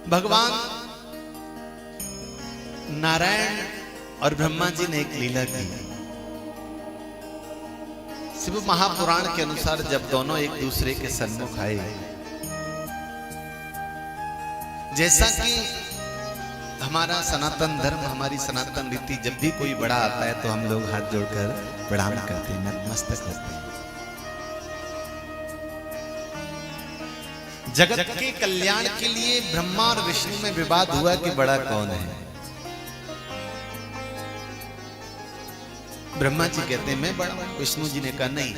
भगवान नारायण और ब्रह्मा जी ने एक लीला की। शिव महापुराण के अनुसार जब दोनों एक दूसरे के सन्मुख आए, जैसा कि हमारा सनातन धर्म, हमारी सनातन रीति, जब भी कोई बड़ा आता है तो हम लोग हाथ जोड़कर प्रणाम करते हैं, नतमस्तक करते हैं। जगत के कल्याण के लिए ब्रह्मा और विष्णु में विवाद हुआ कि बड़ा कौन है। ब्रह्मा जी कहते हैं मैं बड़ा हूं। विष्णु जी ने कहा नहीं,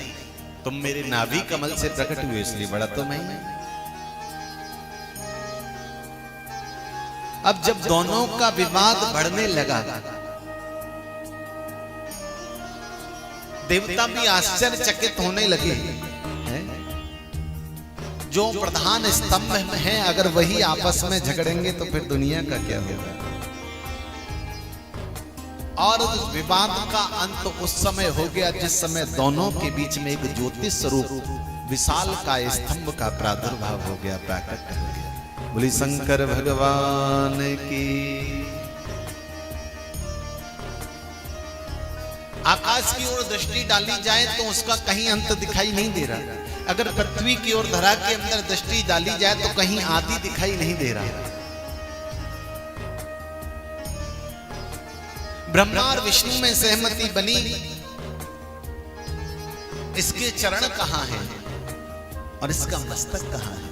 तुम मेरे नाभि कमल से प्रकट हुए इसलिए बड़ा तो मैं ही। अब जब दोनों का विवाद बढ़ने लगा, देवता भी आश्चर्यचकित होने लगे। जो प्रधान स्तंभ है, अगर वही आपस में झगड़ेंगे तो फिर दुनिया का क्या होगा। और उस विवाद का अंत उस समय हो गया जिस समय दोनों के बीच में एक ज्योतिष स्वरूप विशाल का स्तंभ का प्रादुर्भाव हो गया, प्रकट हो गया। बोली शंकर भगवान की। आकाश की ओर दृष्टि डाली जाए तो उसका कहीं अंत दिखाई नहीं दे रहा। अगर पृथ्वी की ओर, धरा के अंदर दृष्टि डाली जाए तो कहीं आदि दिखाई नहीं दे रहा। ब्रह्मा और विष्णु में सहमति बनी, इसके चरण कहां हैं और इसका मस्तक कहां है।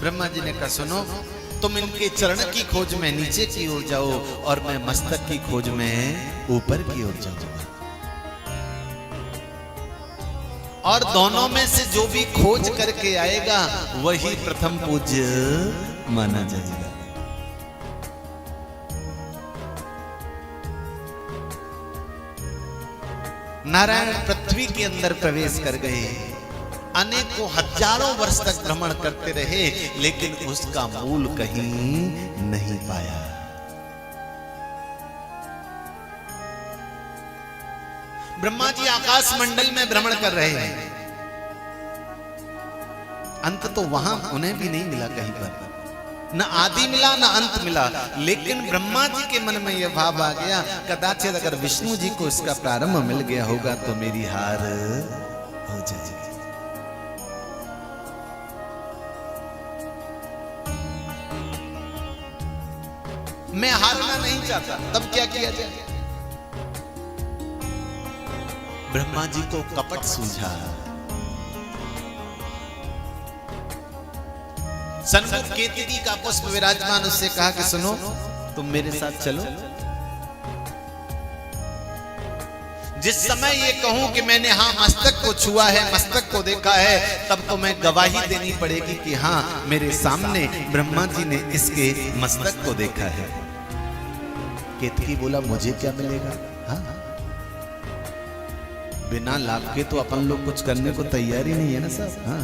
ब्रह्मा जी ने कहा सुनो, तुम इनके चरण की खोज में नीचे की ओर जाओ और मैं मस्तक की खोज में ऊपर की ओर जाऊंगा। और दोनों में से जो भी खोज करके आएगा वही प्रथम पूज्य माना जाएगा। नारायण पृथ्वी के अंदर प्रवेश कर गए, अनेकों हजारों वर्ष तक भ्रमण करते रहे, लेकिन उसका मूल कहीं नहीं पाया। ब्रह्मा जी आकाश मंडल में भ्रमण कर रहे हैं, अंत तो वहां उन्हें भी नहीं मिला कहीं पर, न आदि मिला न अंत मिला। लेकिन ब्रह्मा जी के मन में यह भाव आ गया, कदाचित अगर विष्णु जी को इसका प्रारंभ मिल गया होगा तो मेरी हार हो जाएगी। मैं हारना नहीं चाहता, तब क्या किया जाए। ब्रह्मा जी को कपट सूझा। सन्मुख केतकी का पुष्प विराजमान, उससे कहा कि सुनो, तुम मेरे साथ चलो। जिस समय ये कहूं कि मैंने हाँ मस्तक को छुआ है, मस्तक को देखा है, तब तो मैं गवाही देनी पड़ेगी कि हाँ मेरे सामने ब्रह्मा जी ने इसके मस्तक को देखा है। केतकी बोला मुझे क्या मिलेगा। हाँ, बिना लाभ के तो अपन लोग कुछ करने को तैयार ही नहीं है ना साहब। हाँ,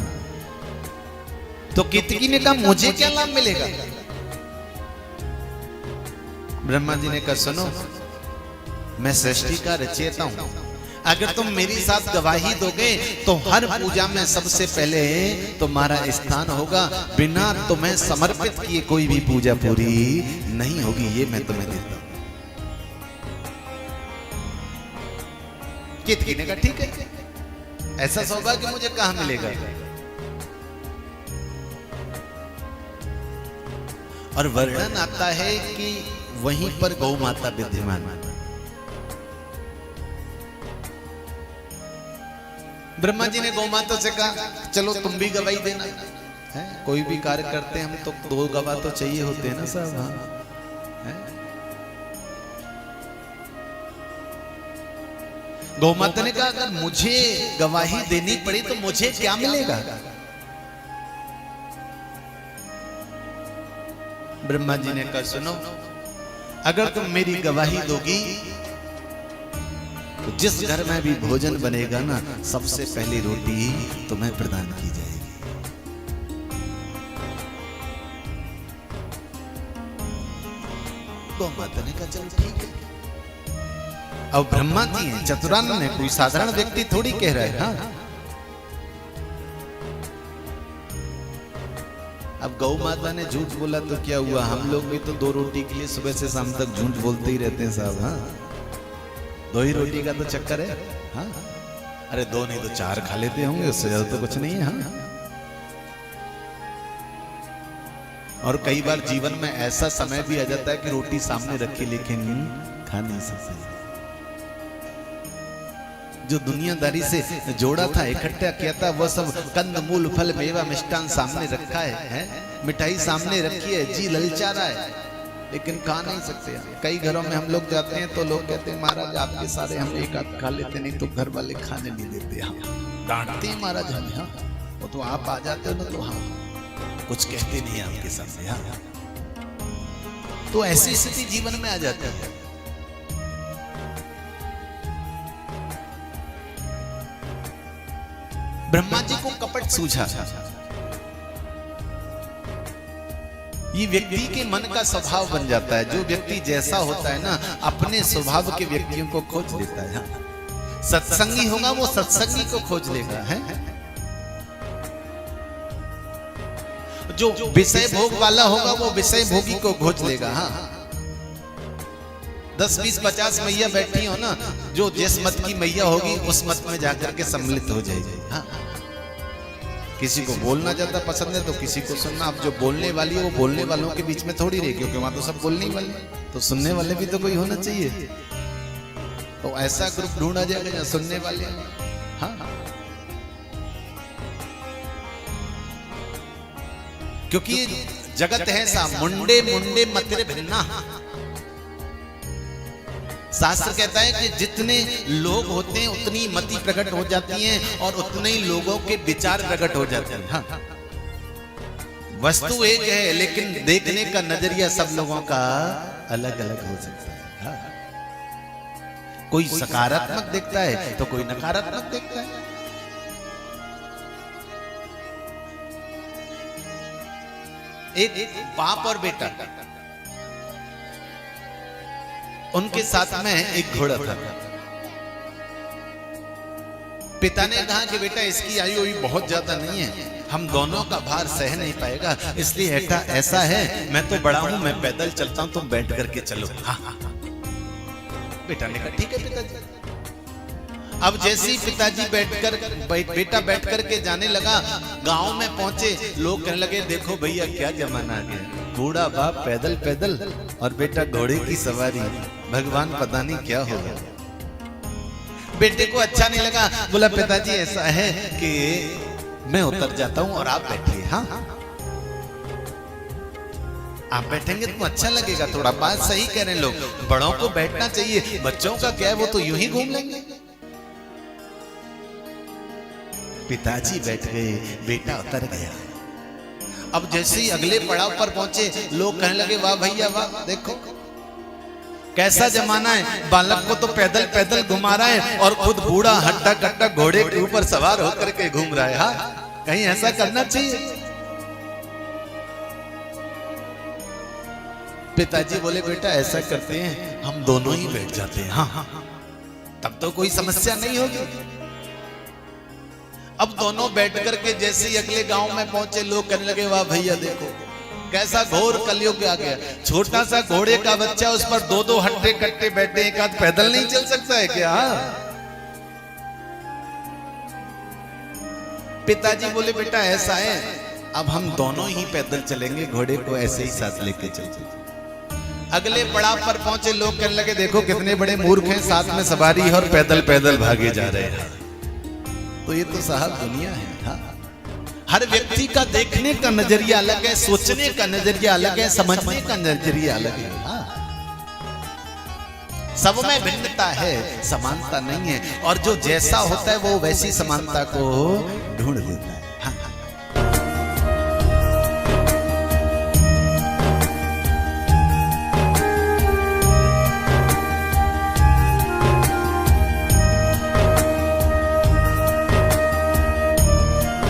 तो केतकी ने कहा मुझे क्या लाभ मिलेगा। ब्रह्मा जी ने कहा सुनो, मैं सृष्टि का रचयिता हूं, अगर तुम मेरी साथ गवाही दोगे तो हर पूजा में सबसे पहले तुम्हारा स्थान होगा। बिना तुम्हें समर्पित किए कोई भी पूजा पूरी नहीं होगी, ये मैं तुम्हें देता हूं। केतकी ने कहा ठीक है, ऐसा सौभाग्य मुझे कहां मिलेगा। और वर्णन आता है कि वहीं पर गौ माता विद्यमान। ब्रह्मा जी ने गौ माता से कहा चलो तुम भी गवाही देना है। कोई भी कार्य करते हैं हम तो दो गवाह तो चाहिए होते हैं ना साहब। हाँ, गौ माता ने कहा अगर मुझे गवाही देनी पड़ी तो मुझे क्या मिलेगा। ब्रह्मा जी ने कहा सुनो, अगर तुम मेरी गवाही दोगी तो जिस घर में भी भोजन बनेगा ना, सबसे पहली रोटी तुम्हें प्रदान की जाएगी। गौ माता ने कहा चलो ठीक है। अब ब्रह्मा जी हैं, चतुरानन है, कोई साधारण व्यक्ति थोड़ी कह रहा है। हाँ, अब गौ माता ने झूठ बोला तो क्या हुआ, हम लोग भी तो 2 रोटी के लिए सुबह से शाम तक झूठ बोलते ही रहते हैं साहब। हाँ 2 ही रोटी का तो चक्कर है। हाँ अरे 2 नहीं तो 4 खा लेते होंगे, उससे ज्यादा तो कुछ नहीं है। हाँ और कई बार जीवन में ऐसा समय भी आ जाता है कि रोटी सामने रखी लेकिन खा नहीं सकते। जो दुनियादारी से जोड़ा था, इकट्ठा किया था, वो सब कंद मूल फल मेवा मिष्टान सामने रखा है? मिठाई सामने रखी है, जी ललचा रहा है लेकिन खा नहीं सकते। कई घरों में हम लोग जाते हैं तो लोग कहते हैं महाराज आपके सारे हम एक आध खा लेते, नहीं तो घर वाले खाने नहीं देते, हम डांटते हैं महाराज हमें। हाँ वो तो आप आ जाते हो ना तो हाँ कुछ कहते नहीं आपके सामने। हाँ तो ऐसी स्थिति जीवन में आ जाती है। ब्रह्मा जी को कपट सूझा। ये व्यक्ति के मन का स्वभाव बन जाता है। जो व्यक्ति जैसा होता है ना, अपने स्वभाव के व्यक्तियों को खोज लेता है। सत्संगी होगा वो सत्संगी को खोज लेगा है। जो विषय भोग वाला होगा वो विषय भोगी को खोज लेगा। हाँ 10, 20, 50 मैया बैठी हो ना, जो जिस मत की मैया होगी उस मत में जाकर के सम्मिलित हो जाएगी। हाँ किसी को बोलना ज्यादा पसंद है तो किसी को सुनना। अब जो बोलने वाली है वो बोलने वालों के बीच में थोड़ी रही, क्योंकि वहां तो सब बोलने वाले, तो सुनने वाले भी तो कोई होना चाहिए। तो ऐसा ग्रुप ढूंढा जाएगा जहां सुनने वाले। हाँ क्योंकि ये जगत है सा मुंडे मुंडे मतरे भिन्ना। शास्त्र कहता है कि जितने लोग होते हैं उतनी मति प्रकट हो जाती है और उतने ही लोगों के विचार प्रकट हो जाते हैं। हाँ वस्तु एक है लेकिन देखने का नजरिया सब लोगों का अलग अलग हो सकता है। हाँ कोई सकारात्मक देखता है तो कोई नकारात्मक देखता है। एक बाप और बेटा, उनके साथ में एक घोड़ा था। पिता ने कहा कि बेटा इसकी आयु अभी बहुत ज्यादा नहीं है, हम दोनों का भार सह नहीं पाएगा, इसलिए ऐसा है मैं तो बड़ा हूं, मैं पैदल चलता हूं, तुम बैठ करके चलो। हाँ बेटा ने कहा ठीक है पिताजी। अब जैसे ही पिताजी बेटा बैठ करके जाने लगा, गांव में पहुंचे, लोग कहने लगे देखो भैया क्या जमाना आ गया, बूढ़ा बाप पैदल पैदल और बेटा घोड़े की सवारी, भगवान पता नहीं क्या होगा। बेटे को अच्छा नहीं लगा, बोला पिताजी ऐसा है कि मैं उतर जाता हूं और आप बैठिए। हाँ आप बैठेंगे तो अच्छा लगेगा थोड़ा। बात सही कह रहे हैं लोग, बड़ों को बैठना चाहिए, बच्चों का क्या है वो तो यूं ही घूम लेंगे। पिताजी बैठ गए, बेटा उतर गया। अब जैसे ही अगले पड़ाव पर पहुंचे, लोग कहने लगे वाह भैया वाह, देखो कैसा जमाना है, बालक को तो पैदल पैदल घुमा रहा है और खुद बूढ़ा हट्टा कट्टा घोड़े के ऊपर सवार होकर के घूम रहा है। हाँ कहीं ऐसा करना चाहिए। पिताजी बोले बेटा ऐसा करते हैं हम दोनों ही बैठ जाते हैं। हाँ तब तो कोई समस्या नहीं होगी। अब दोनों बैठ करके जैसे ही अगले गांव में पहुंचे, लोग कहने लगे वाह भैया देखो कैसा घोर कलयुग आ गया, छोटा सा घोड़े का बच्चा, उस पर 2-2 हट्टे कट्टे बैठे, एक आध पैदल नहीं चल सकता है क्या? पिताजी बोले बेटा ऐसा है अब हम दोनों ही पैदल चलेंगे, घोड़े को ऐसे ही साथ लेके चलते। अगले पड़ाव पर पहुंचे, लोग कहने लगे देखो कितने बड़े मूर्ख हैं, साथ में सवारी और पैदल पैदल भागे जा रहे हैं। तो ये तो साहब दुनिया है। हाँ हर व्यक्ति का देखने का नजरिया अलग है, सोचने का नजरिया अलग है, समझने का नजरिया अलग है। हाँ सब में भिन्नता है, समानता नहीं है, और जो जैसा होता है वो वैसी समानता को ढूंढ लेता है।